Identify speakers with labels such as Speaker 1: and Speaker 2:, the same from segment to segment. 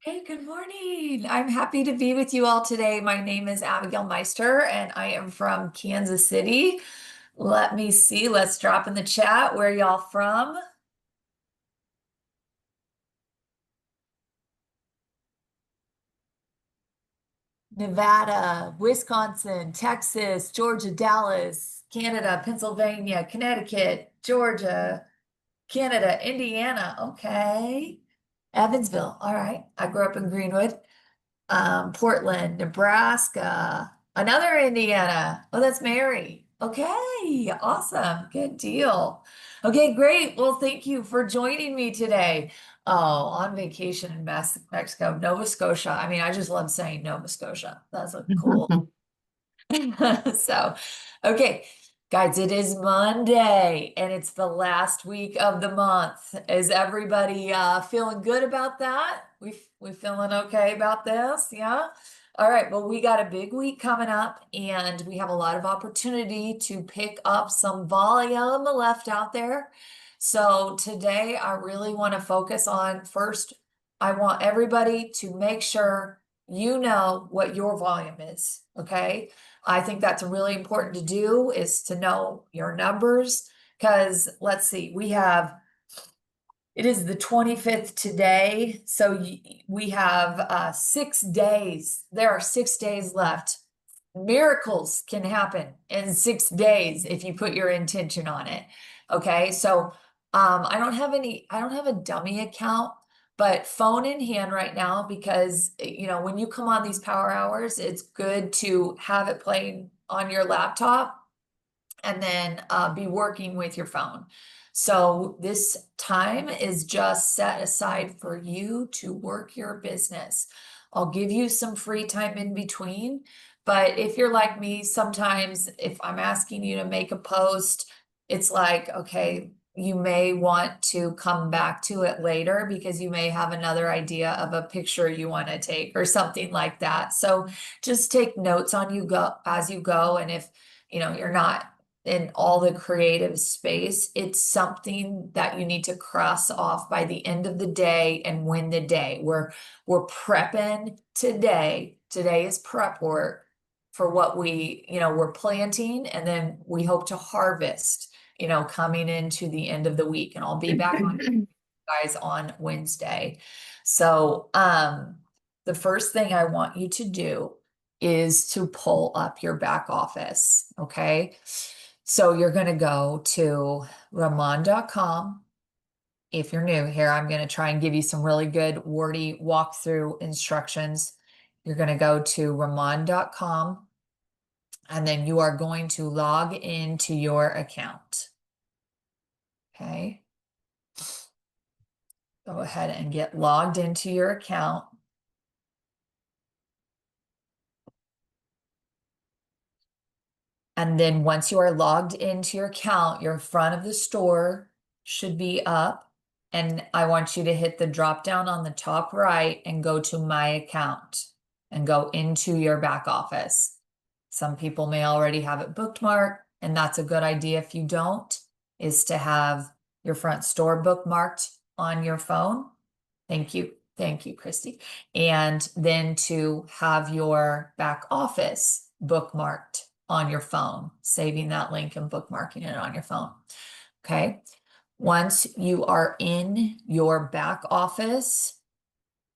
Speaker 1: Hey, good morning. I'm happy to be with you all today. My name is Abigail Meister and I am from Kansas City. Let me see. Let's drop in the chat where y'all from. Nevada, Wisconsin, Texas, Georgia, Dallas, Canada, Pennsylvania, Connecticut, Georgia, Canada, Indiana. Okay. Evansville. All right. I grew up in Greenwood. Portland, Nebraska, another Indiana. Oh, that's Mary. Okay, awesome. Good deal. Okay, great. Well, thank you for joining me today. Oh, on vacation in Mexico, Nova Scotia. I mean, I just love saying Nova Scotia. That's a cool. So, okay, guys, it is Monday and it's the last week of the month. Is everybody feeling good about that? We feeling okay about this? Yeah. All right. Well, we got a big week coming up and we have a lot of opportunity to pick up some volume left out there. So today I really want to focus on first, I want everybody to make sure you know what your volume is. Okay. I think that's really important to do is to know your numbers because let's see, it is the 25th today. So we have 6 days. There are 6 days left. Miracles can happen in 6 days if you put your intention on it. Okay. So I don't have a dummy account, but phone in hand right now because when you come on these power hours, it's good to have it playing on your laptop and then be working with your phone. So this time is just set aside for you to work your business. I'll give you some free time in between, but if you're like me, sometimes if I'm asking you to make a post, it's like, okay, you may want to come back to it later because you may have another idea of a picture you want to take or something like that. So just take notes on you go as you go. And if you're not in all the creative space, it's something that you need to cross off by the end of the day and win the day. We're prepping today. Today is prep work for what we're planting, and then we hope to harvest, coming into the end of the week. And I'll be back on you guys on Wednesday. So the first thing I want you to do is to pull up your back office. Okay. So you're going to go to Ramon.com. If you're new here, I'm going to try and give you some really good wordy walkthrough instructions. You're going to go to Ramon.com and then you are going to log into your account. Okay. Go ahead and get logged into your account. And then once you are logged into your account, your front of the store should be up. And I want you to hit the drop down on the top right and go to my account and go into your back office. Some people may already have it bookmarked, and that's a good idea. If you don't, is to have your front store bookmarked on your phone. Thank you. Thank you, Christy. And then to have your back office bookmarked on your phone, saving that link and bookmarking it on your phone. Okay. Once you are in your back office,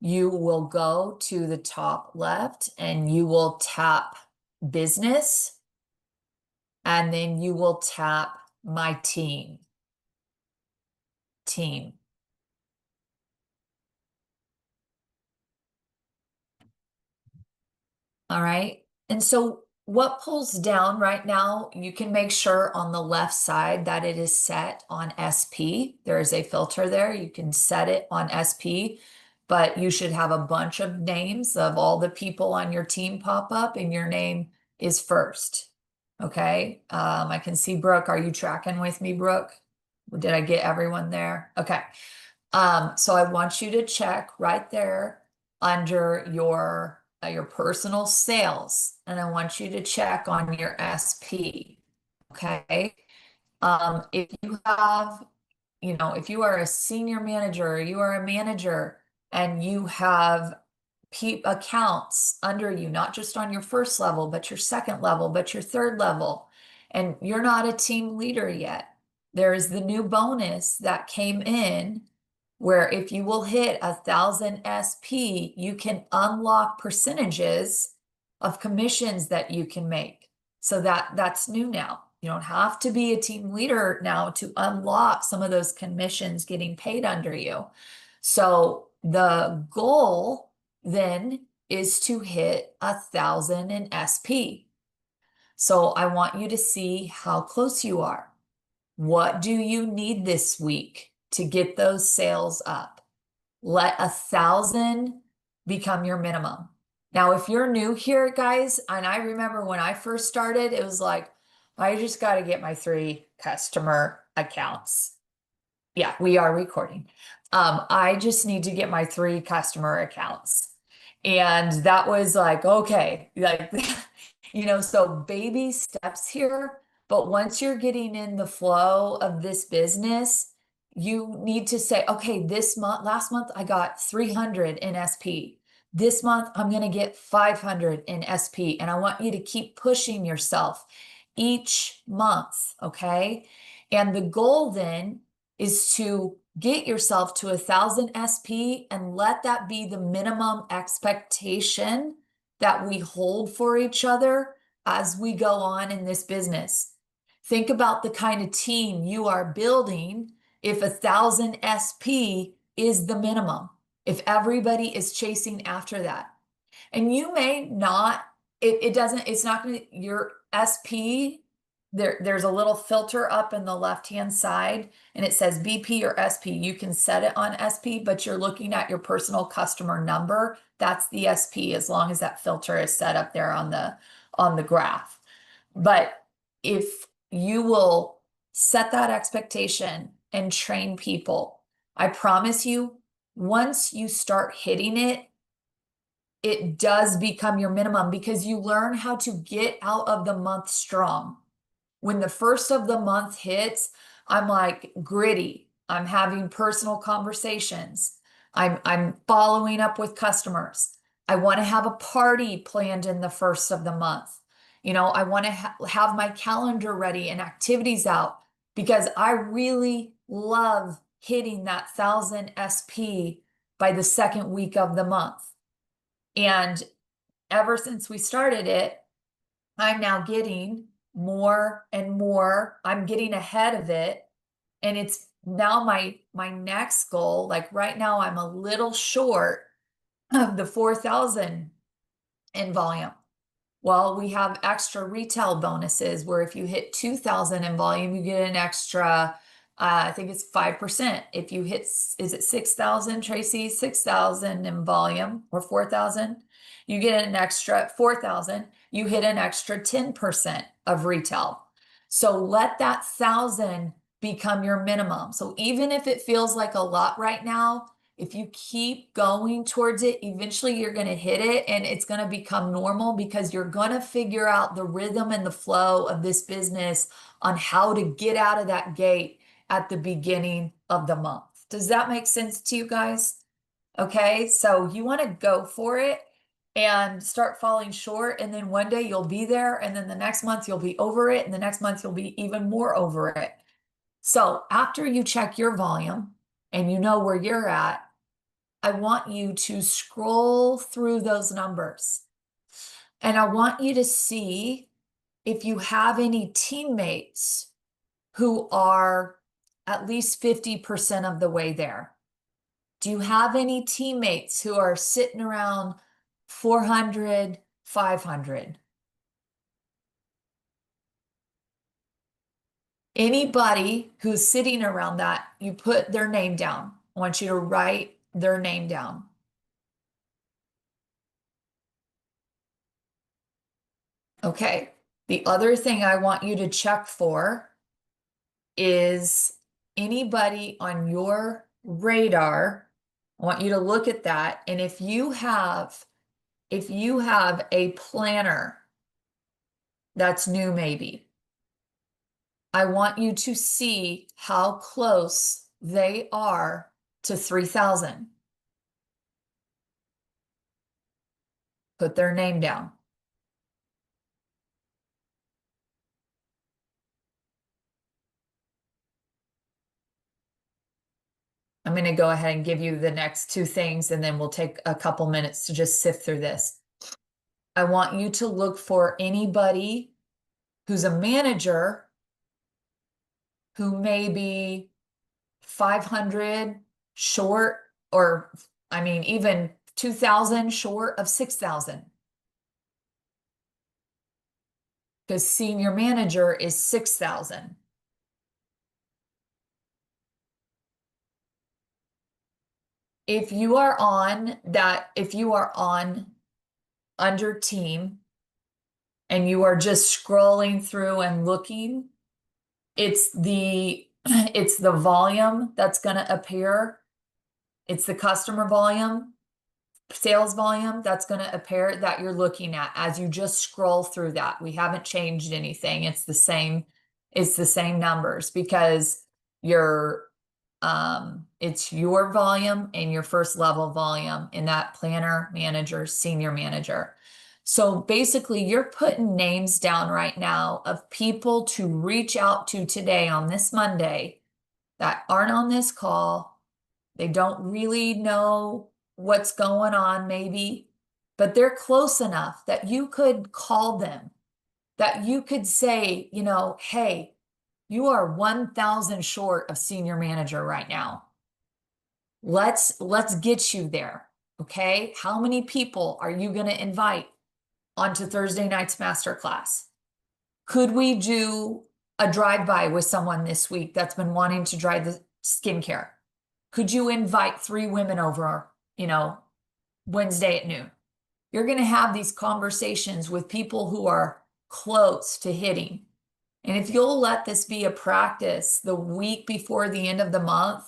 Speaker 1: you will go to the top left and you will tap business, and then you will tap my team. All right. And so what pulls down right now, you can make sure on the left side that it is set on SP. There is a filter there. You can set it on SP, but you should have a bunch of names of all the people on your team pop up and your name is first. Okay. I can see Brooke. Are you tracking with me, Brooke? Did I get everyone there? Okay. So I want you to check right there under your personal sales, and I want you to check on your SP. Okay. If you have, if you are a senior manager, you are a manager, and you have accounts under you, not just on your first level, but your second level, but your third level, and you're not a team leader yet, there's the new bonus that came in where if you will hit 1,000 SP, you can unlock percentages of commissions that you can make. So that's new now. You don't have to be a team leader now to unlock some of those commissions getting paid under you. So the goal then is to hit 1,000 in SP. So I want you to see how close you are. What do you need this week to get those sales up? Let 1,000 become your minimum. Now, if you're new here, guys, and I remember when I first started, it was like, I just got to get my 3 customer accounts. Yeah, we are recording. I just need to get my 3 customer accounts. And that was like, okay, like, so baby steps here. But once you're getting in the flow of this business, you need to say, okay, last month I got 300 in SP. This month I'm going to get 500 in SP. And I want you to keep pushing yourself each month. Okay. And the goal then is to get yourself to 1,000 SP and let that be the minimum expectation that we hold for each other as we go on in this business. Think about the kind of team you are building if 1,000 SP is the minimum, if everybody is chasing after that. And you may not, it's not going to, your SP, there's a little filter up in the left-hand side and it says BP or SP. You can set it on SP, but you're looking at your personal customer number. That's the SP as long as that filter is set up there on the graph. But if you will set that expectation and train people, I promise you, once you start hitting it, it does become your minimum because you learn how to get out of the month strong. When the first of the month hits, I'm like gritty. I'm having personal conversations. I'm following up with customers. I want to have a party planned in the first of the month. I want to have my calendar ready and activities out because I really love hitting that 1,000 SP by the second week of the month. And ever since we started it, I'm now getting more and more. I'm getting ahead of it. And it's now my next goal. Like right now, I'm a little short of the 4,000 in volume. Well, we have extra retail bonuses where if you hit 2,000 in volume, you get an extra, I think it's 5%. If you hit, is it 6,000, Tracy? 6,000 in volume or 4,000, you get an extra 4,000, you hit an extra 10% of retail. So let that 1,000 become your minimum. So even if it feels like a lot right now, if you keep going towards it, eventually you're going to hit it and it's going to become normal because you're going to figure out the rhythm and the flow of this business on how to get out of that gate at the beginning of the month. Does that make sense to you guys? Okay, so you want to go for it and start falling short, and then one day you'll be there, and then the next month you'll be over it, and the next month you'll be even more over it. So after you check your volume and you know where you're at, I want you to scroll through those numbers. And I want you to see if you have any teammates who are at least 50% of the way there. Do you have any teammates who are sitting around 400, 500? Anybody who's sitting around that, you put their name down. I want you to write their name down. Okay. The other thing I want you to check for is anybody on your radar. I want you to look at that. And if you have a planner that's new, maybe, I want you to see how close they are to 3,000. Put their name down. I'm going to go ahead and give you the next two things, and then we'll take a couple minutes to just sift through this. I want you to look for anybody who's a manager who may be 500 short, or I mean, even 2,000 short of 6,000. Because senior manager is 6,000. If you are on under team and you are just scrolling through and looking, it's the it's the volume that's going to appear. It's the customer volume, sales volume that's going to appear that you're looking at as you just scroll through that. We haven't changed anything. It's the same numbers, because it's your volume and your first level volume in that planner, manager, senior manager. So basically, you're putting names down right now of people to reach out to today on this Monday that aren't on this call. They don't really know what's going on, maybe, but they're close enough that you could call them, that you could say, hey, you are 1,000 short of senior manager right now. Let's get you there. Okay. How many people are you going to invite onto Thursday night's masterclass? Could we do a drive-by with someone this week that's been wanting to try the skincare? Could you invite 3 women over, Wednesday at noon? You're going to have these conversations with people who are close to hitting. And if you'll let this be a practice the week before the end of the month,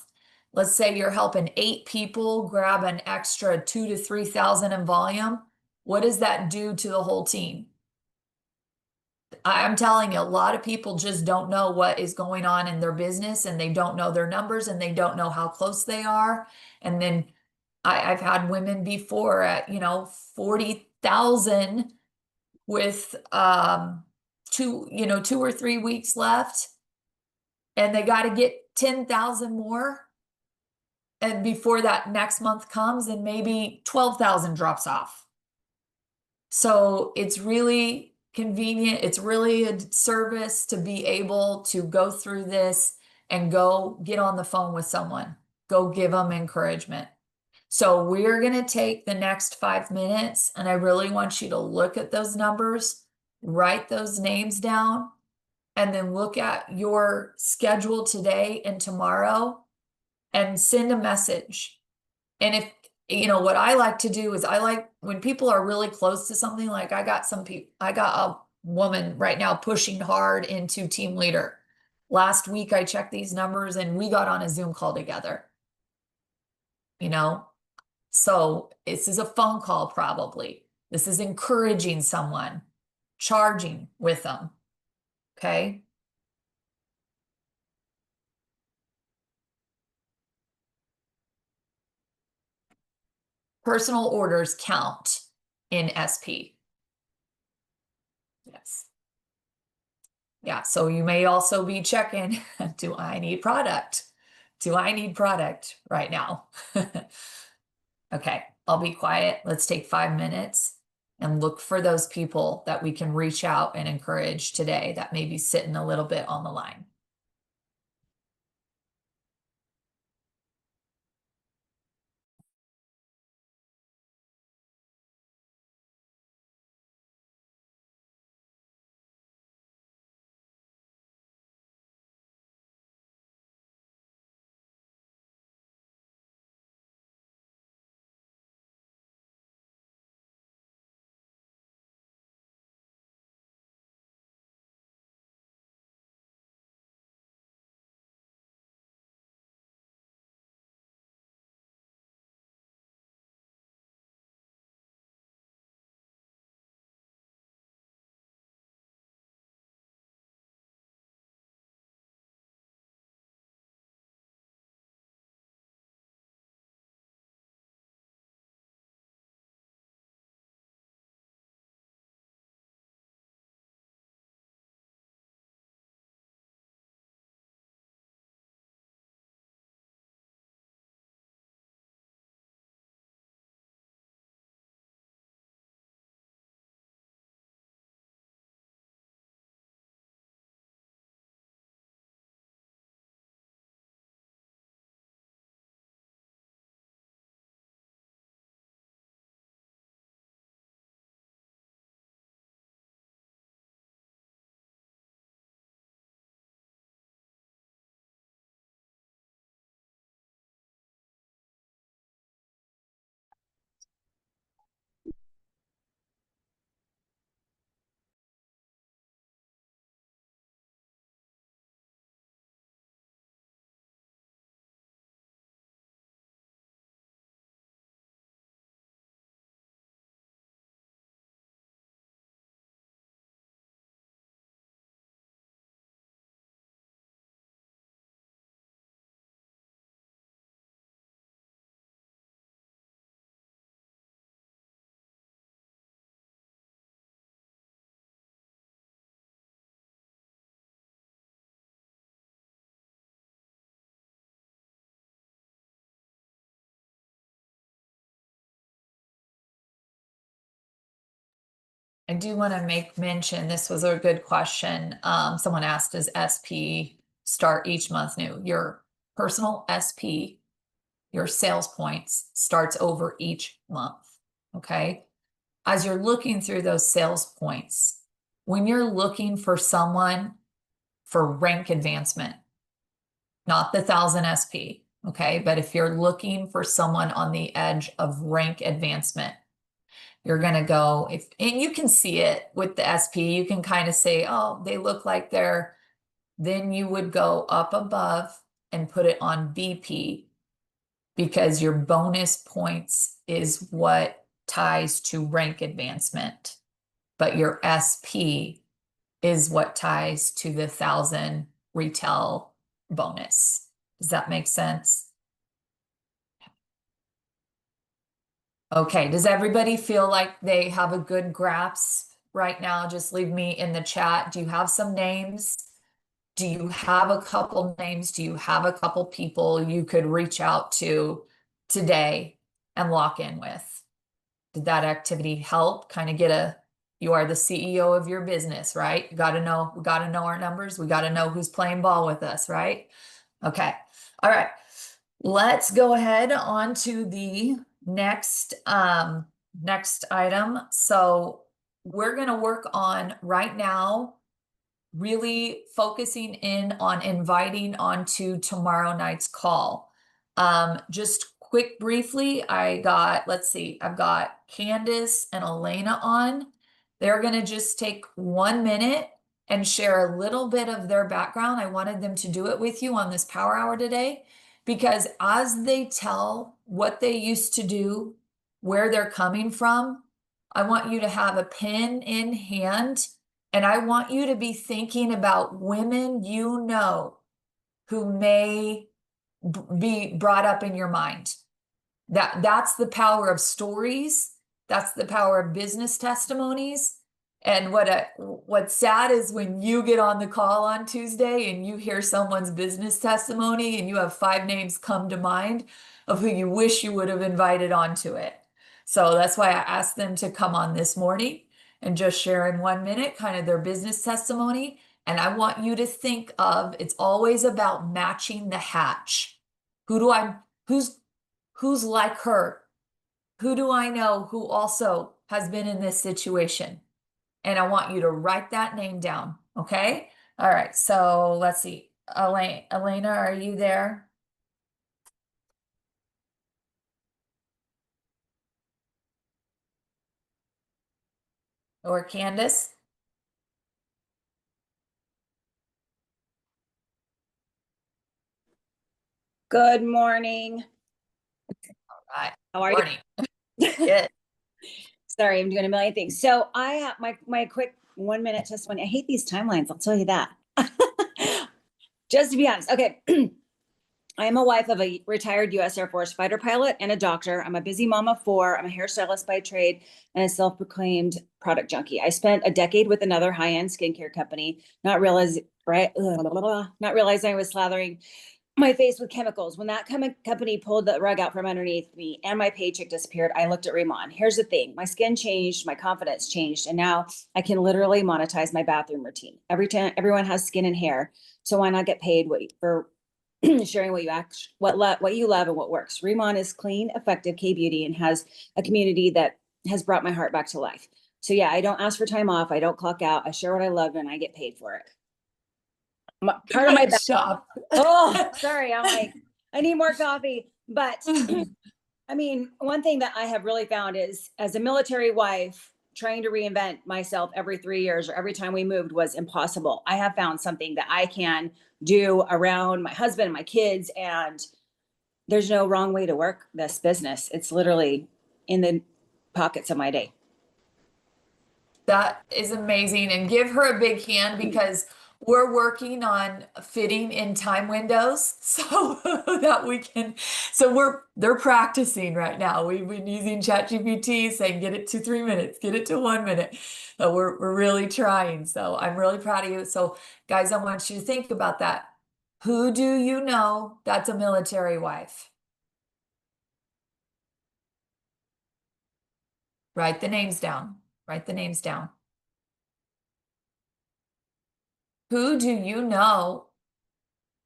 Speaker 1: let's say you're helping 8 people grab an extra 2,000 to 3,000 in volume. What does that do to the whole team? I'm telling you, a lot of people just don't know what is going on in their business, and they don't know their numbers, and they don't know how close they are. And then I've had women before at, 40,000 with 2 or 3 weeks left, and they got to get 10,000 more. And before that next month comes, and maybe 12,000 drops off. So it's really convenient. It's really a service to be able to go through this and go get on the phone with someone, go give them encouragement. So we're going to take the next 5 minutes, and I really want you to look at those numbers, write those names down, and then look at your schedule today and tomorrow and send a message. And if, what I like to do is I like when people are really close to something, like I got a woman right now pushing hard into team leader. Last week I checked these numbers and we got on a Zoom call together, So this is a phone call probably. This is encouraging someone, charging with them. Okay. Personal orders count in SP. Yes. Yeah, so you may also be checking, do I need product? Do I need product right now? Okay, I'll be quiet. Let's take 5 minutes and look for those people that we can reach out and encourage today that may be sitting a little bit on the line. I do want to make mention, this was a good question. Someone asked, does SP start each month new? Your personal SP, your sales points starts over each month, okay? As you're looking through those sales points, when you're looking for someone for rank advancement, not the 1000 SP, okay? But if you're looking for someone on the edge of rank advancement, you're going to go, and you can see it with the SP, you can kind of say, oh, they look like then you would go up above and put it on BP, because your bonus points is what ties to rank advancement, but your SP is what ties to the 1000 retail bonus. Does that make sense? Okay, does everybody feel like they have a good grasp right now? Just leave me in the chat. Do you have some names? Do you have a couple names? Do you have a couple people you could reach out to today and lock in with? Did that activity help kind of you are the CEO of your business, right? We got to know our numbers. We got to know who's playing ball with us, right? Okay. All right. Let's go ahead on to the next item. So we're going to work on right now, really focusing in on inviting onto tomorrow night's call. Just quick briefly, I've got Candace and Elena on. They're going to just take 1 minute and share a little bit of their background. I wanted them to do it with you on this Power Hour today, because as they tell what they used to do, where they're coming from, I want you to have a pen in hand, and I want you to be thinking about women you know who may be brought up in your mind. That's the power of stories. That's the power of business testimonies. And what's sad is when you get on the call on Tuesday and you hear someone's business testimony and you have 5 names come to mind of who you wish you would have invited onto it. So that's why I asked them to come on this morning and just share in 1 minute kind of their business testimony. And I want you to think of, it's always about matching the hatch. Who's like her? Who do I know who also has been in this situation? And I want you to write that name down. Okay. All right. So let's see. Elena, are you there? Or Candace?
Speaker 2: Good morning.
Speaker 1: All right.
Speaker 2: How are
Speaker 1: Morning.
Speaker 2: you?
Speaker 1: Good.
Speaker 2: Sorry, I'm doing a million things. So I my quick 1 minute testimony. I hate these timelines, I'll tell you that. Just to be honest. Okay. I am a wife of a retired US Air Force fighter pilot and a doctor. I'm a busy mom of 4. I'm a hairstylist by trade and a self-proclaimed product junkie. I spent a decade with another high-end skincare company, not realizing I was slathering my face with chemicals. When that company pulled the rug out from underneath me and my paycheck disappeared, I looked at Remon. Here's the thing. My skin changed, my confidence changed, and now I can literally monetize my bathroom routine. Everyone has skin and hair, so why not get paid for sharing what you love and what works? Remon is clean, effective K-beauty and has a community that has brought my heart back to life. So yeah, I don't ask for time off. I don't clock out. I share what I love and I get paid for it. Part of my
Speaker 1: shop.
Speaker 2: Oh, sorry. I'm like, I need more coffee. But I mean, one thing that I have really found is, as a military wife, trying to reinvent myself every 3 years or every time we moved was impossible. I have found something that I can do around my husband, my kids, and there's no wrong way to work this business. It's literally in the pockets of my day.
Speaker 1: That is amazing. And give her a big hand, because we're working on fitting in time windows so that we can, they're practicing right now. We've been using ChatGPT, saying, get it to 3 minutes, get it to 1 minute. So we're really trying. So I'm really proud of you. So guys, I want you to think about that. Who do you know that's a military wife? Write the names down. Write the names down. Who do you know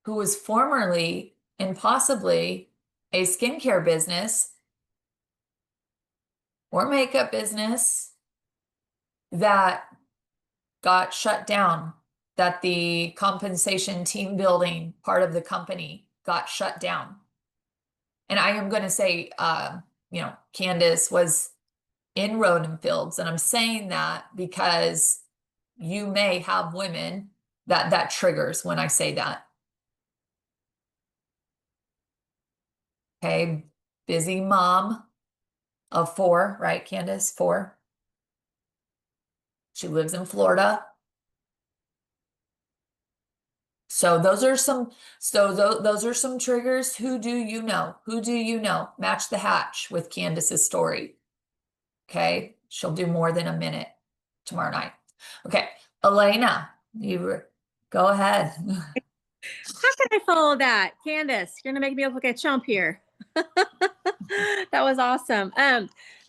Speaker 1: who was formerly and possibly a skincare business or makeup business that got shut down, that the compensation team building part of the company got shut down? And I am going to say, Candace was in Rodenfields, and I'm saying that because you may have women that triggers when I say that. Okay, busy mom of 4, right, Candace? 4. She lives in Florida. So those are some triggers. Who do you know? Who do you know? Match the hatch with Candace's story. Okay, she'll do more than a minute tomorrow night. Okay, Elena, go ahead.
Speaker 3: How can I follow that? Candace, you're gonna make me look like a chump here. That was awesome.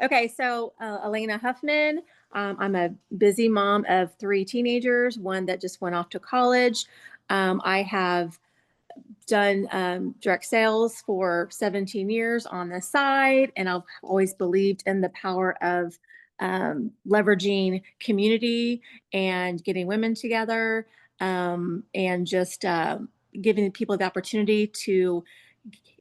Speaker 3: Okay, so Elena Huffman. I'm a busy mom of 3 teenagers, one that just went off to college. I have done direct sales for 17 years on the side, and I've always believed in the power of leveraging community and getting women together, and just giving people the opportunity to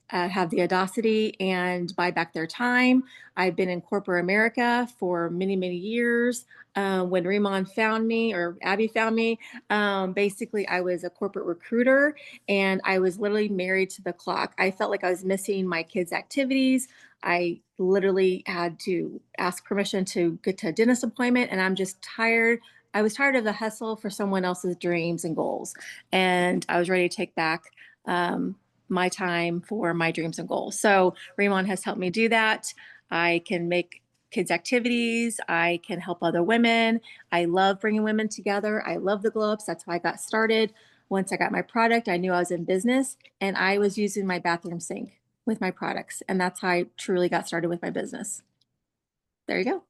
Speaker 3: have the audacity and buy back their time. I've been in corporate America for many, many years. When Riemann found me, or Abby found me, basically I was a corporate recruiter, and I was literally married to the clock. I felt like I was missing my kids' activities. I literally had to ask permission to get to a dentist appointment, and I'm just tired. I was tired of the hustle for someone else's dreams and goals, and I was ready to take back my time for my dreams and goals. So Riemann has helped me do that. I can make kids' activities. I can help other women. I love bringing women together. I love the glow ups. That's how I got started. Once I got my product, I knew I was in business, and I was using my bathroom sink with my products. And that's how I truly got started with my business. There you go.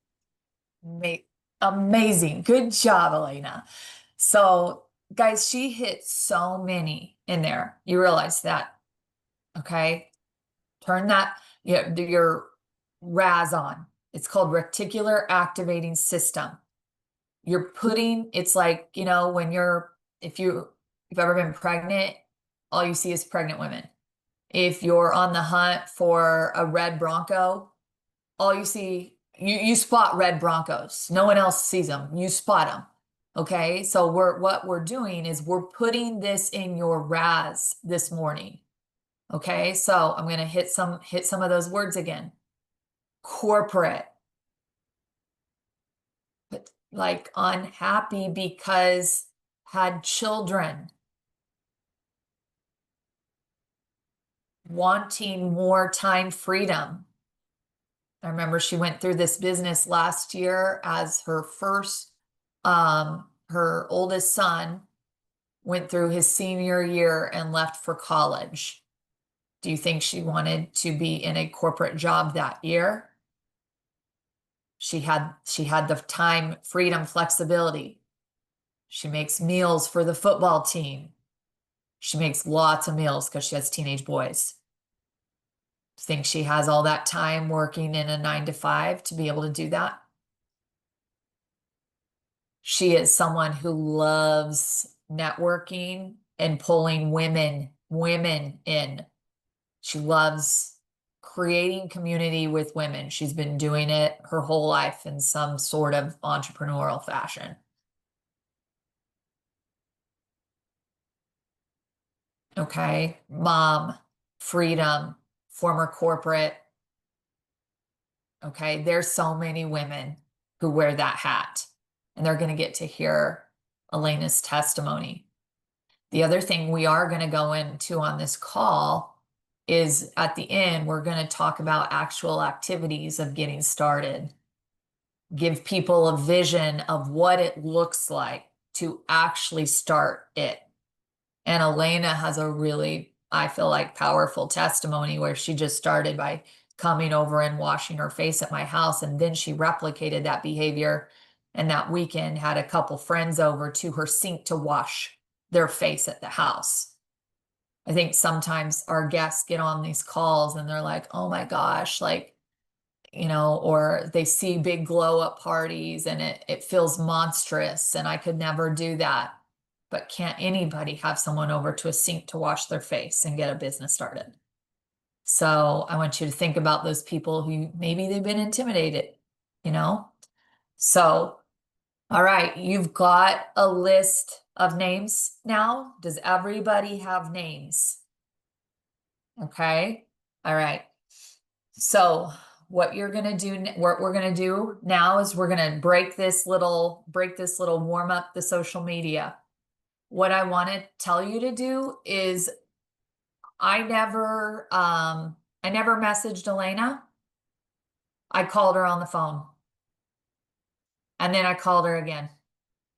Speaker 1: Amazing. Good job, Elena. So, guys, she hit so many in there. You realize that. Okay. Turn that, your RAS on. It's called reticular activating system. You're putting, it's like, when if you've ever been pregnant, all you see is pregnant women. If you're on the hunt for a red Bronco, all you see, you spot red Broncos. No one else sees them. You spot them. Okay. So what we're doing is we're putting this in your RAS this morning. Okay. So I'm going to hit some of those words again. Corporate, but like unhappy because had children, wanting more time freedom. I remember she went through this business last year as her first, her oldest son went through his senior year and left for college. Do you think she wanted to be in a corporate job that year? She had the time, freedom, flexibility. She makes meals for the football team. She makes lots of meals because she has teenage boys. Think she has all that time working in a 9 to 5 to be able to do that? She is someone who loves networking and pulling women in. She loves creating community with women. She's been doing it her whole life in some sort of entrepreneurial fashion. Okay, mom, freedom, former corporate. Okay, there's so many women who wear that hat, and they're going to get to hear Elena's testimony. The other thing we are going to go into on this call is at the end, we're going to talk about actual activities of getting started. Give people a vision of what it looks like to actually start it. And Elena has a really, I feel like, powerful testimony where she just started by coming over and washing her face at my house. And then she replicated that behavior and that weekend had a couple friends over to her sink to wash their face at the house. I think sometimes our guests get on these calls and they're like, oh my gosh, like, you know, or they see big glow up parties and it feels monstrous and I could never do that. But can't anybody have someone over to a sink to wash their face and get a business started? So I want you to think about those people who maybe they've been intimidated, you know? So, all right, you've got a list of names now. Does everybody have names? Okay. All right. So what you're gonna do, what we're gonna do now is we're gonna break this little warm up the social media. What I want to tell you to do is I never messaged Elena. I called her on the phone. And then I called her again.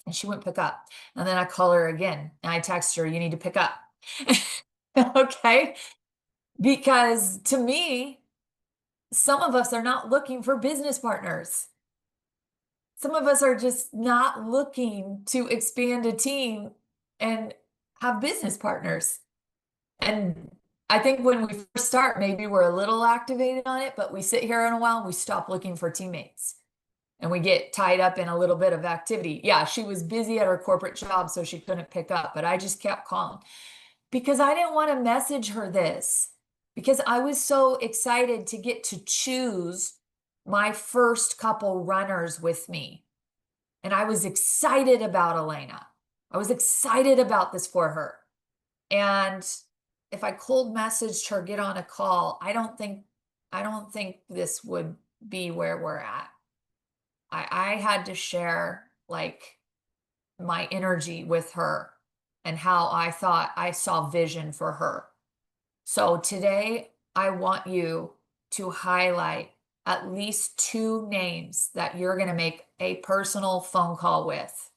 Speaker 1: And she wouldn't pick up. And then I called her again. And I texted her, you need to pick up. Okay. Because to me, some of us are not looking for business partners. Some of us are just not looking to expand a team and have business partners. And I think when we first start, maybe we're a little activated on it, but we sit here in a while and we stop looking for teammates and we get tied up in a little bit of activity. Yeah, she was busy at her corporate job, so she couldn't pick up, but I just kept calling because I didn't want to message her this because I was so excited to get to choose my first couple runners with me. And I was excited about Elena. I was excited about this for her. And if I cold messaged her, get on a call, I don't think this would be where we're at. I had to share like my energy with her and how I thought I saw vision for her. So today I want you to highlight at least 2 names that you're going to make a personal phone call with.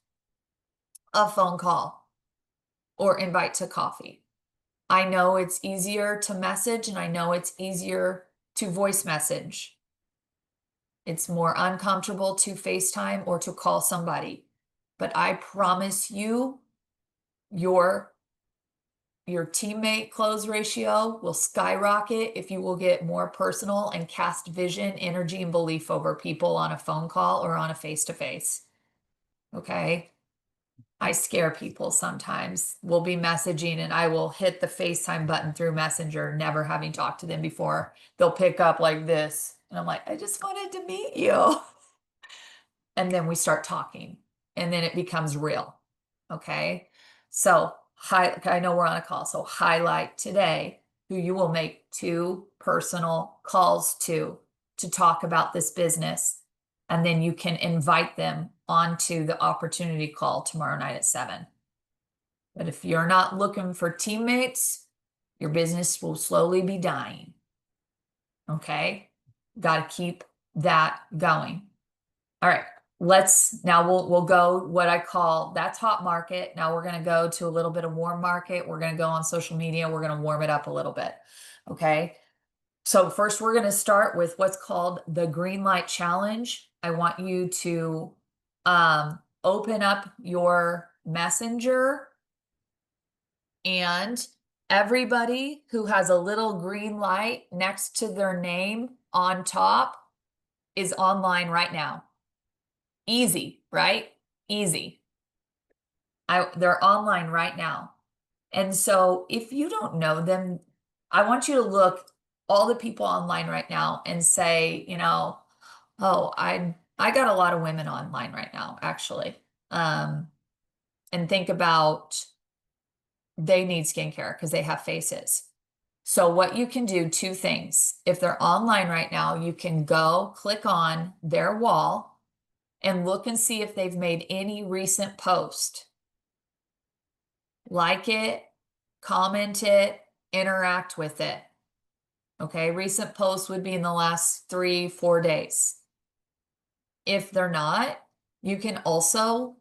Speaker 1: A phone call or invite to coffee. I know it's easier to message and I know it's easier to voice message. It's more uncomfortable to FaceTime or to call somebody. But I promise you, your teammate close ratio will skyrocket if you will get more personal and cast vision, energy, and belief over people on a phone call or on a face-to-face. Okay? I scare people sometimes. We'll be messaging and I will hit the FaceTime button through Messenger, never having talked to them before. They'll pick up like this. And I'm like, I just wanted to meet you. And then we start talking and then it becomes real. Okay. So I know we're on a call. So highlight today who you will make 2 personal calls to talk about this business. And then you can invite them onto the opportunity call tomorrow night at 7. But if you're not looking for teammates, your business will slowly be dying. Okay. Got to keep that going. All right. Now we'll go what I call that's hot market. Now we're going to go to a little bit of warm market. We're going to go on social media. We're going to warm it up a little bit. Okay. So first we're going to start with what's called the green light challenge. I want you to open up your messenger and everybody who has a little green light next to their name on top is online right now. Easy, right? Easy. They're online right now. And so if you don't know them, I want you to look all the people online right now and say, you know, oh, I got a lot of women online right now, actually. And think about they need skincare because they have faces. So what you can do, 2 things. If they're online right now, you can go click on their wall and look and see if they've made any recent post. Like it, comment it, interact with it. Okay, recent posts would be in the last 3-4 days. If they're not, you can also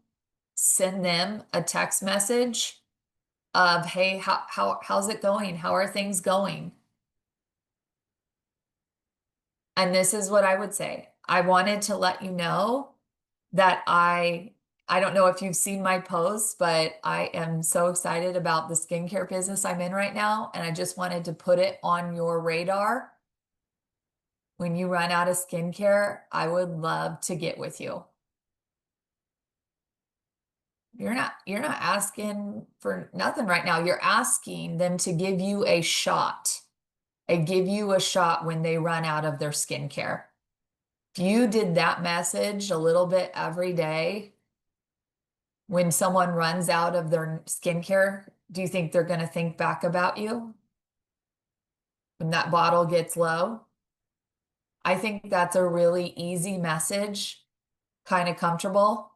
Speaker 1: send them a text message of, hey, how's it going? How are things going? And this is what I would say. I wanted to let you know that I don't know if you've seen my posts, but I am so excited about the skincare business I'm in right now, and I just wanted to put it on your radar. When you run out of skincare, I would love to get with you. You're not asking for nothing right now. You're asking them to give you a shot. Give you a shot when they run out of their skincare. If you did that message a little bit every day, when someone runs out of their skincare, do you think they're going to think back about you when that bottle gets low? I think that's a really easy message, kind of comfortable.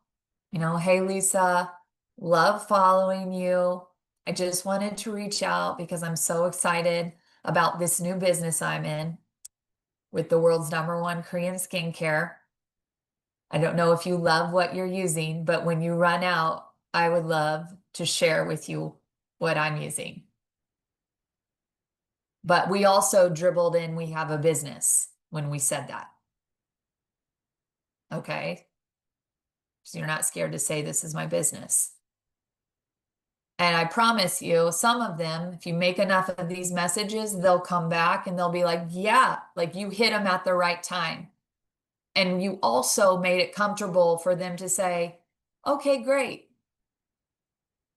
Speaker 1: You know, hey, Lisa, love following you. I just wanted to reach out because I'm so excited about this new business I'm in with the world's #1 Korean skincare. I don't know if you love what you're using, but when you run out, I would love to share with you what I'm using. But we also dribbled in, we have a business when we said that. Okay. So you're not scared to say this is my business. And I promise you, some of them, if you make enough of these messages, they'll come back and they'll be like, yeah, like you hit them at the right time. And you also made it comfortable for them to say, okay, great.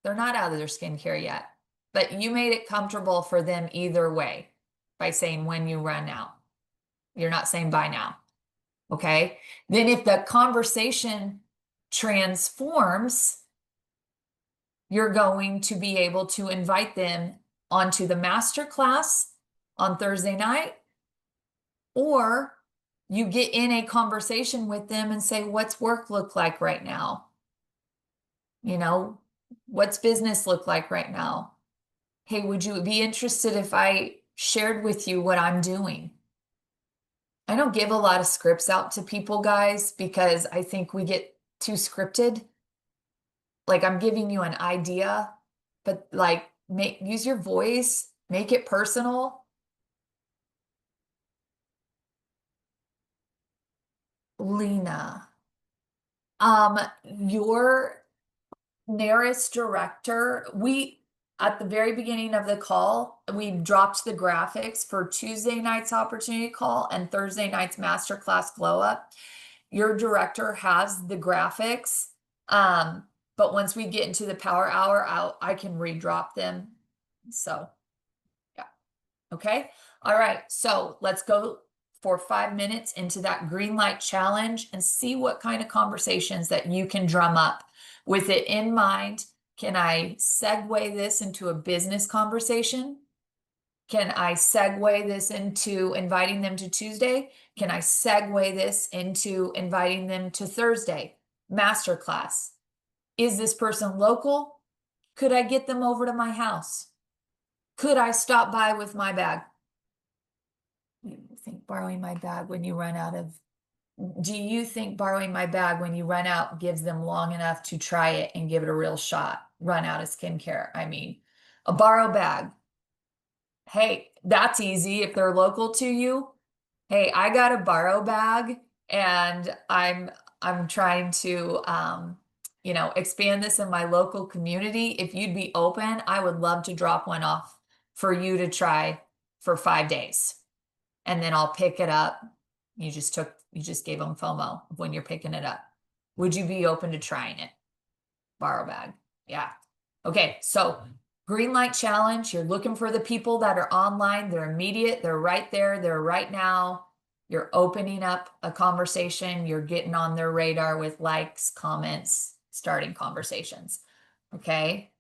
Speaker 1: They're not out of their skincare yet, but you made it comfortable for them either way by saying when you run out. You're not saying bye now. Okay. Then if the conversation transforms, you're going to be able to invite them onto the master class on Thursday night, or you get in a conversation with them and say, what's work look like right now? You know, what's business look like right now? Hey, would you be interested if I shared with you what I'm doing? I don't give a lot of scripts out to people, guys, because I think we get too scripted. Like I'm giving you an idea, but like use your voice, make it personal. Lena, your nearest director, at the very beginning of the call, we dropped the graphics for Tuesday night's opportunity call and Thursday night's masterclass glow up. Your director has the graphics. But once we get into the power hour, I can redrop them. So yeah. Okay. All right. So let's go for 5 minutes into that green light challenge and see what kind of conversations that you can drum up. With it in mind, can I segue this into a business conversation? Can I segue this into inviting them to Tuesday? Can I segue this into inviting them to Thursday? Masterclass. Is this person local? Could I get them over to my house? Could I stop by with my bag? You think borrowing my bag when you run out of, do you think borrowing my bag when you run out gives them long enough to try it and give it a real shot? Run out of skincare. I mean, a borrow bag. Hey, that's easy if they're local to you. Hey, I got a borrow bag and I'm trying to expand this in my local community. If you'd be open, I would love to drop one off for you to try for 5 days. And then I'll pick it up. You just gave them FOMO of when you're picking it up. Would you be open to trying it? Borrow bag. Yeah. Okay. So green light challenge. You're looking for the people that are online. They're immediate. They're right there. They're right now. You're opening up a conversation. You're getting on their radar with likes, comments, starting conversations. Okay.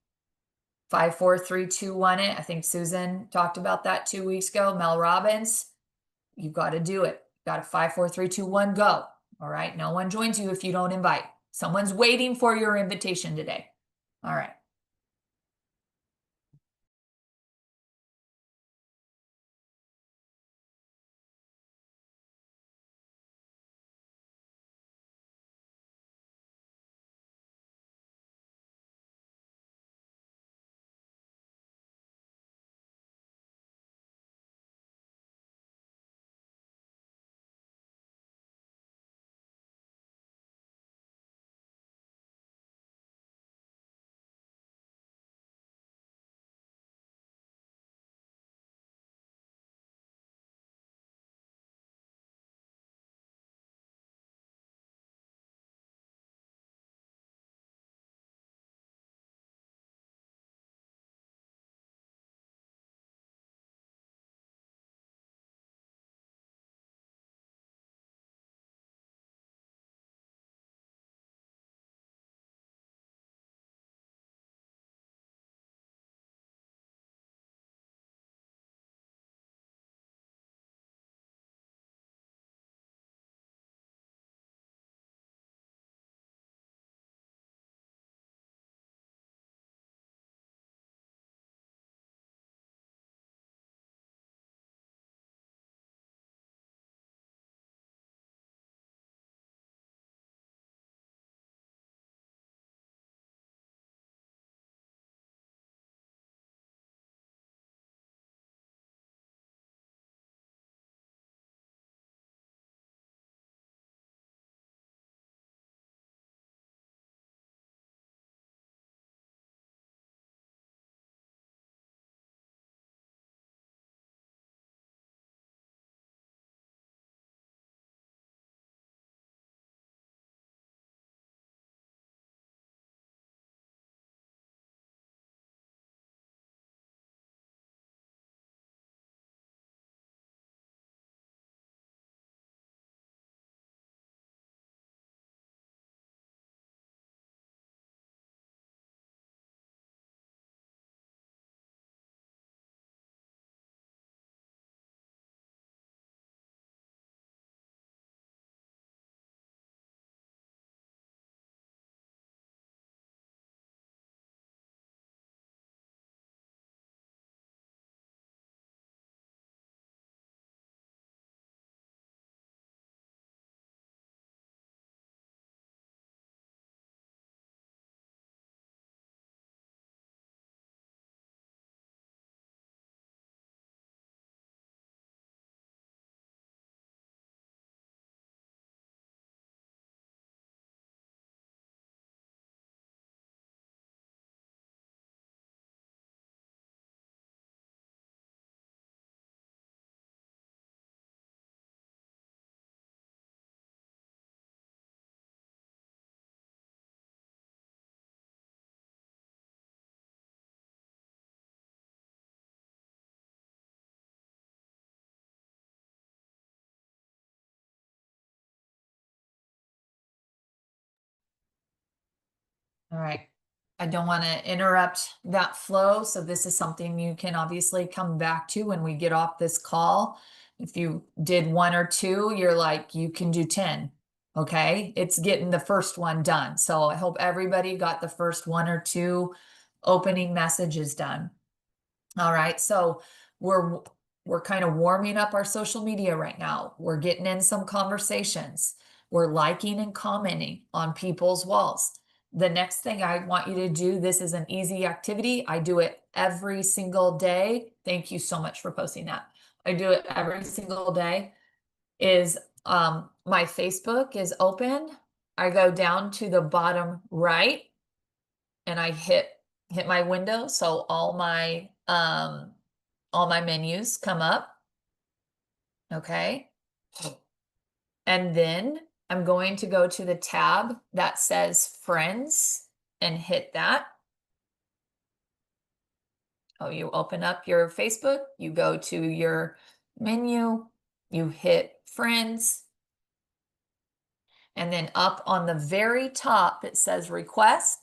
Speaker 1: 5, 4, 3, 2, 1 it. I think Susan talked about that 2 weeks ago. Mel Robbins. You've got to do it. Got to 5, 4, 3, 2, 1, go. All right. No one joins you if you don't invite. Someone's waiting for your invitation today. All right. All right. I don't want to interrupt that flow. So this is something you can obviously come back to when we get off this call. If you did 1 or 2, you're like, you can do 10. Okay. It's getting the first one done. So I hope everybody got the first 1 or 2 opening messages done. All right. So we're kind of warming up our social media right now. We're getting in some conversations. We're liking and commenting on people's walls. The next thing I want you to do, this is an easy activity. I do it every single day. Thank you so much for posting that. I do it every single day. Is my Facebook is open. I go down to the bottom right and I hit my window. So all my menus come up. Okay. And then I'm going to go to the tab that says friends and hit that. Oh, you open up your Facebook, you go to your menu, you hit friends. And then up on the very top, it says request,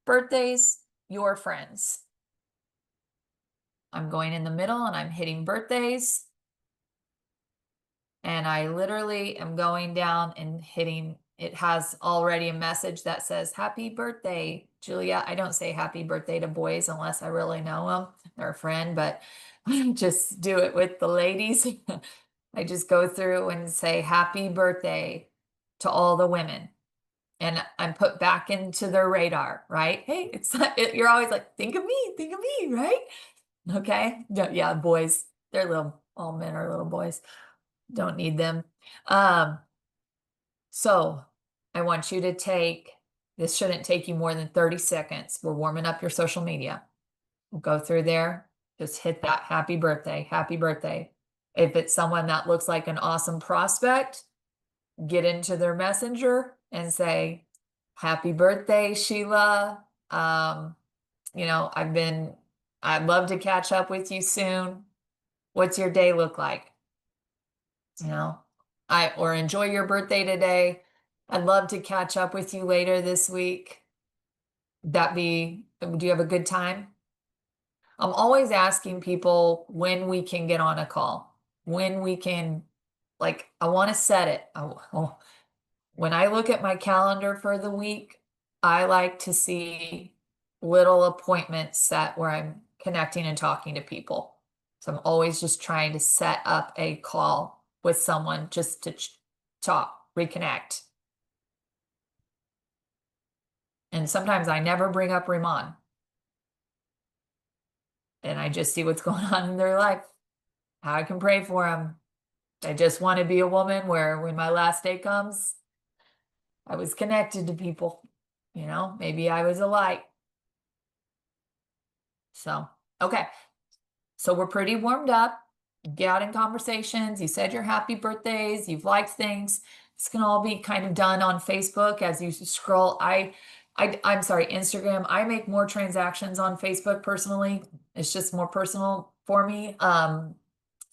Speaker 1: birthdays, your friends. I'm going in the middle and I'm hitting birthdays. And I literally am going down and hitting, it has already a message that says, happy birthday, Julia. I don't say happy birthday to boys unless I really know them, they're a friend, but I just do it with the ladies. I just go through and say happy birthday to all the women. And I'm put back into their radar, right? Hey, it's not, you're always like, think of me, right? Okay. Yeah, boys, they're little, all men are little boys. Don't need them. So I want you to take, this shouldn't take you more than 30 seconds. We're warming up your social media. We'll go through there. Just hit that happy birthday, happy birthday. If it's someone that looks like an awesome prospect, get into their messenger and say, happy birthday, Sheila. You know, I'd love to catch up with you soon. What's your day look like? You know, or enjoy your birthday today. I'd love to catch up with you later this week. Do you have a good time? I'm always asking people when we can get on a call, when we can, like, I want to set it. When I look at my calendar for the week, I like to see little appointments set where I'm connecting and talking to people. So I'm always just trying to set up a call with someone just to talk, reconnect. And sometimes I never bring up Ramon. And I just see what's going on in their life, how I can pray for them. I just want to be a woman where when my last day comes, I was connected to people. You know, maybe I was a light. So, okay. So we're pretty warmed up. Get out in conversations. You said your happy birthdays. You've liked things. This can all be kind of done on Facebook as you scroll. I'm sorry, Instagram. I make more transactions on Facebook personally. It's just more personal for me. I'm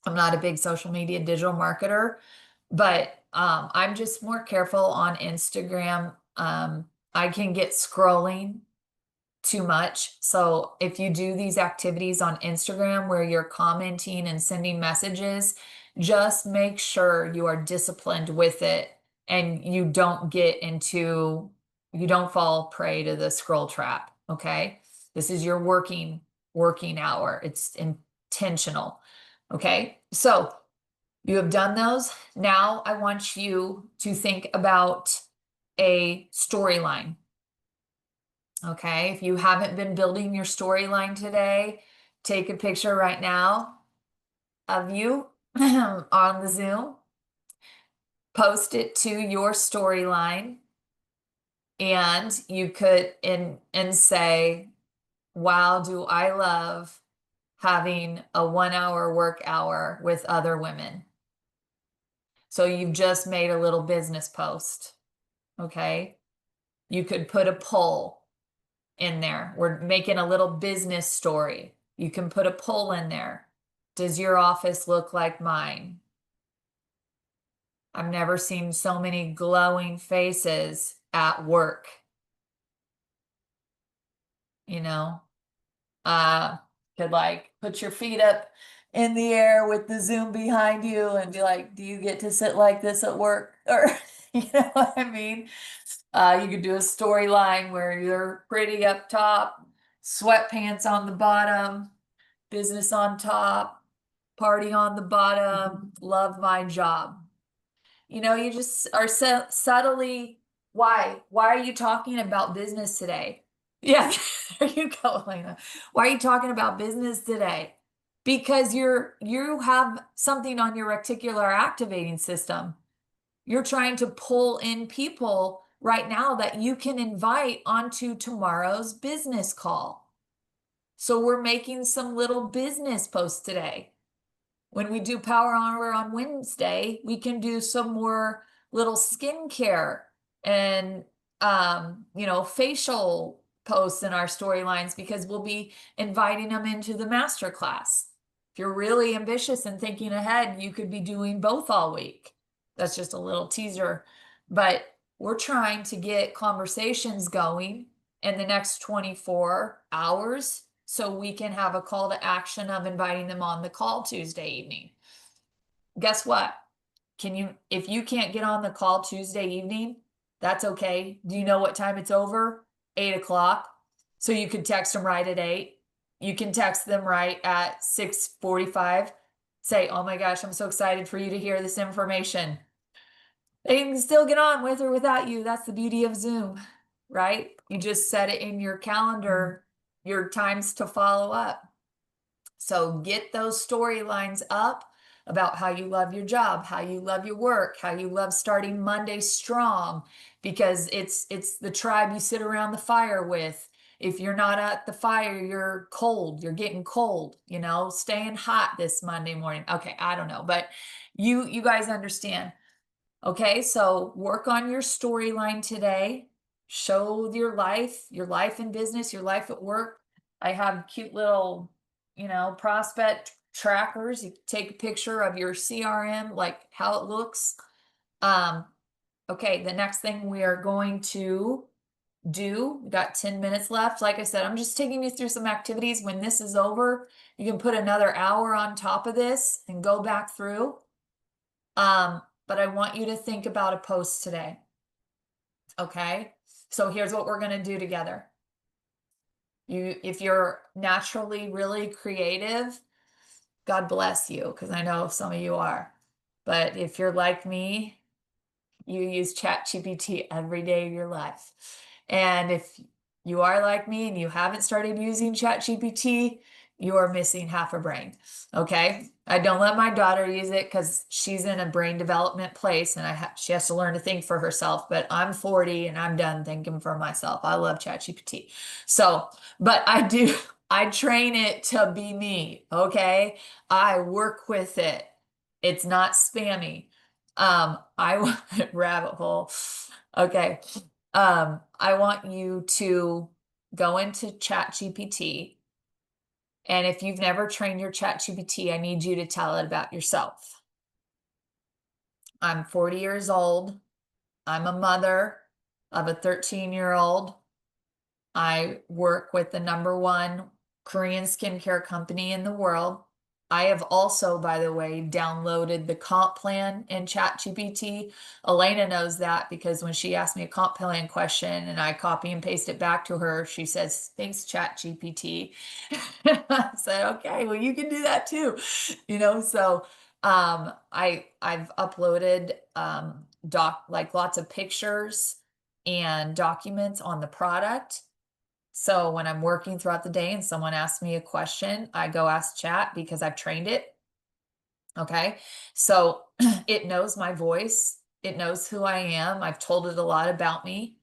Speaker 1: not a big social media digital marketer, but I'm just more careful on Instagram. I can get scrolling too much. So if you do these activities on Instagram where you're commenting and sending messages, just make sure you are disciplined with it and you don't fall prey to the scroll trap. Okay. This is your working hour. It's intentional. Okay. So you have done those. Now I want you to think about a storyline. Okay, if you haven't been building your storyline today, take a picture right now of you on the Zoom, post it to your storyline, and you could and say, wow, do I love having a 1-hour work hour with other women. So you've just made a little business post. Okay, you could put a poll in there. We're making a little business story. You can put a poll in there. Does your office look like mine? I've never seen so many glowing faces at work. you know, could like put your feet up in the air with the Zoom behind you and be like, do you get to sit like this at work? Or, you know what I mean? You could do a storyline where you're pretty up top, sweatpants on the bottom, business on top, party on the bottom, love my job. You know, you just are subtly, why? Why are you talking about business today? Yeah, there you go, Elena. Why are you talking about business today? Because you have something on your reticular activating system. You're trying to pull in people right now that you can invite onto tomorrow's business call. So we're making some little business posts today. When we do Power Hour on Wednesday, we can do some more little skincare and facial posts in our storylines because we'll be inviting them into the masterclass. If you're really ambitious and thinking ahead, you could be doing both all week. That's just a little teaser, but we're trying to get conversations going in the next 24 hours so we can have a call to action of inviting them on the call Tuesday evening. Guess what? If you can't get on the call Tuesday evening, that's okay. Do you know what time it's over? 8:00. So you could text them right at 8. You can text them right at 6:45. Say, oh my gosh, I'm so excited for you to hear this information. They can still get on with or without you. That's the beauty of Zoom, right? You just set it in your calendar, your times to follow up. So get those storylines up about how you love your job, how you love your work, how you love starting Monday strong, because it's the tribe you sit around the fire with. If you're not at the fire, you're cold, you're getting cold, staying hot this Monday morning. Okay, I don't know, but you guys understand. Okay, so work on your storyline today. Show your life in business, your life at work. I have cute little, prospect trackers. You take a picture of your CRM, like how it looks. Okay, the next thing we are going to do, we got 10 minutes left. Like I said, I'm just taking you through some activities. When this is over, you can put another hour on top of this and go back through. But I want you to think about a post today. Okay, so here's what we're going to do together. If you're naturally really creative, God bless you, because I know some of you are. But if you're like me, you use ChatGPT every day of your life. And if you are like me and you haven't started using ChatGPT, you are missing half a brain. Okay, I don't let my daughter use it because she's in a brain development place and she has to learn to think for herself. But I'm 40 and I'm done thinking for myself. I love ChatGPT. So, but I train it to be me. Okay, I work with it. It's not spammy. I want rabbit hole. Okay. I want you to go into ChatGPT. And if you've never trained your ChatGPT, I need you to tell it about yourself. I'm 40 years old. I'm a mother of a 13-year-old. I work with the #1 Korean skincare company in the world. I have also, by the way, downloaded the comp plan in ChatGPT. Elena knows that because when she asked me a comp plan question and I copy and paste it back to her, she says, thanks, ChatGPT. I said, okay, well, you can do that too. So I've uploaded lots of pictures and documents on the product. So when I'm working throughout the day and someone asks me a question, I go ask Chat because I've trained it. Okay. So it knows my voice. It knows who I am. I've told it a lot about me.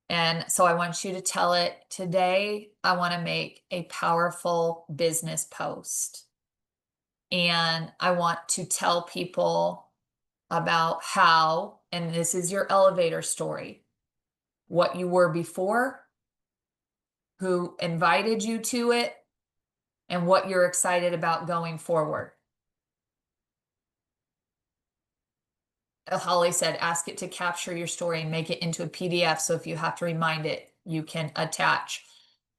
Speaker 1: And so I want you to tell it today, I want to make a powerful business post. And I want to tell people about how, and this is your elevator story, what you were before, who invited you to it, and what you're excited about going forward. Holly said, ask it to capture your story and make it into a PDF. So if you have to remind it, you can attach,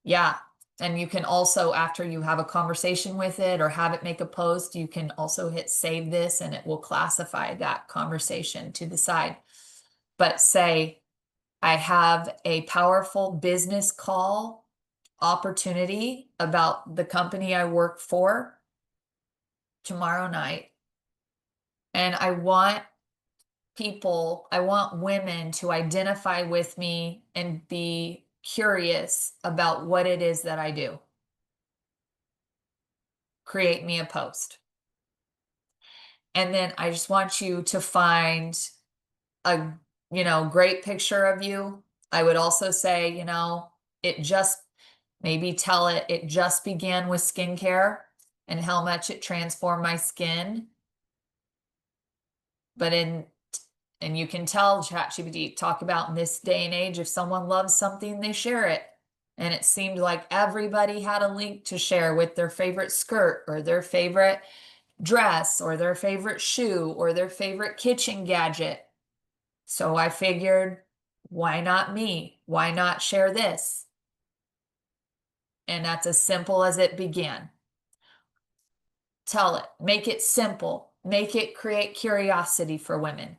Speaker 1: Yeah. And you can also, after you have a conversation with it or have it make a post, you can also hit save this and it will classify that conversation to the side. But say, I have a powerful business call opportunity about the company I work for tomorrow night. And I want women to identify with me and be curious about what it is that I do. Create me a post. And then I just want you to find a, great picture of you. I would also say, maybe tell it just began with skincare and how much it transformed my skin. And you can tell ChatGPT, talk about in this day and age, if someone loves something, they share it. And it seemed like everybody had a link to share with their favorite skirt or their favorite dress or their favorite shoe or their favorite kitchen gadget. So I figured, why not me? Why not share this? And that's as simple as it began. Tell it, make it simple, make it create curiosity for women.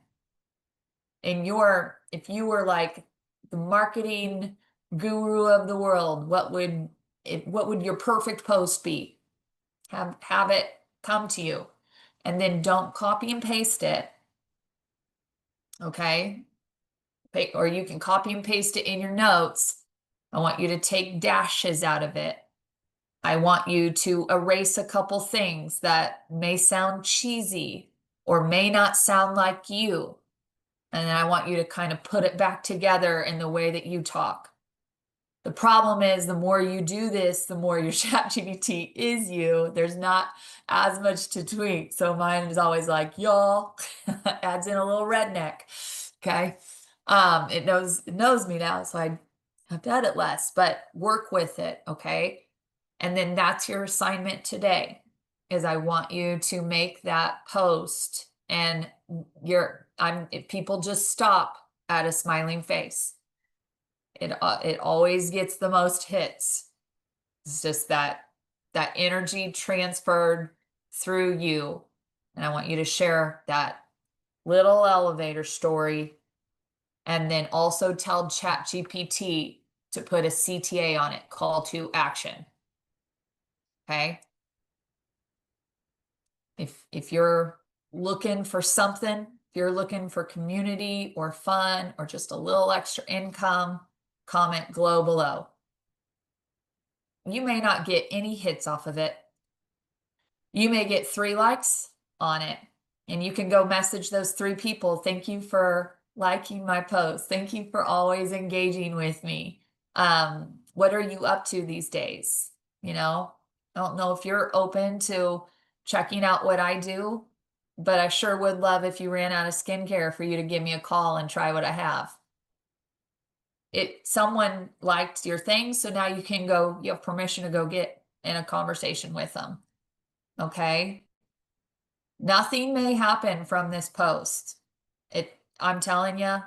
Speaker 1: If you were like the marketing guru of the world, what would your perfect post be? Have it come to you, and then don't copy and paste it. Okay. Or you can copy and paste it in your notes. I want you to take dashes out of it. I want you to erase a couple things that may sound cheesy or may not sound like you. And then I want you to kind of put it back together in the way that you talk. The problem is, the more you do this, the more your ChatGPT is you. There's not as much to tweak. So mine is always like, y'all, adds in a little redneck. Okay. It knows me now, so I have to edit less, but work with it. Okay. And then that's your assignment today, is I want you to make that post, and if people just stop at a smiling face. It always gets the most hits. It's just that energy transferred through you. And I want you to share that little elevator story, and then also tell ChatGPT to put a CTA on it, call to action. Okay. If you're looking for something, if you're looking for community or fun or just a little extra income, comment glow below. You may not get any hits off of it. You may get 3 likes on it, and you can go message those 3 people. Thank you for liking my post. Thank you for always engaging with me. What are you up to these days? I don't know if you're open to checking out what I do, but I sure would love if you ran out of skincare for you to give me a call and try what I have. Someone liked your thing, so now you have permission to go get in a conversation with them. Okay. Nothing may happen from this post. I'm telling you,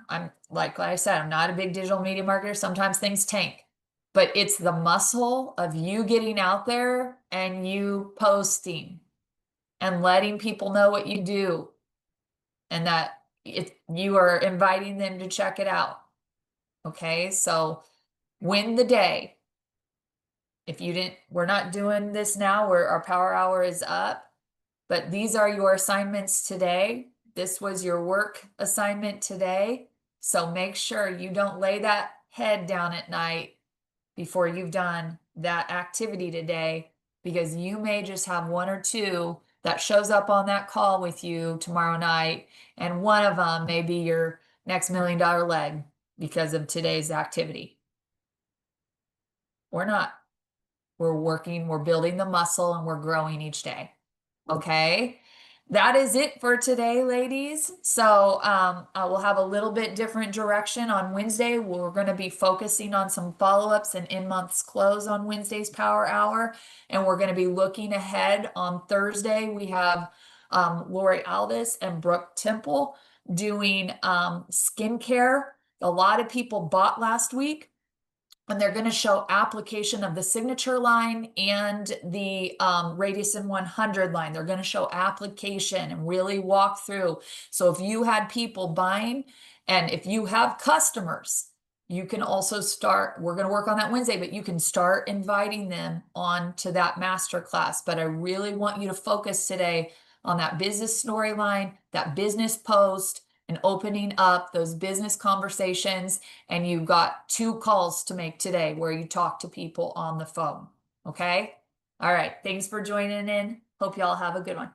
Speaker 1: like I said, I'm not a big digital media marketer. Sometimes things tank, but it's the muscle of you getting out there and you posting and letting people know what you do, and that you are inviting them to check it out. Okay. So win the day. We're not doing this now, our power hour is up, but these are your assignments today. This was your work assignment today. So make sure you don't lay that head down at night before you've done that activity today, because you may just have 1 or 2 that shows up on that call with you tomorrow night. And one of them may be your next $1 million leg because of today's activity. Or not. We're working, we're building the muscle, and we're growing each day. Okay. That is it for today, ladies. So I will have a little bit different direction on Wednesday. We're going to be focusing on some follow-ups and in-months close on Wednesday's Power Hour. And we're going to be looking ahead on Thursday. We have Lori Aldis and Brooke Temple doing skincare. A lot of people bought last week. and they're going to show application of the signature line and the radius in 100 line. They're going to show application and really walk through. So if you had people buying, and if you have customers, you can also start, we're going to work on that Wednesday, but you can start inviting them on to that master class. But I really want you to focus today on that business storyline, that business post, and opening up those business conversations. And you've got 2 calls to make today where you talk to people on the phone. Okay? All right. Thanks for joining in. Hope y'all have a good one.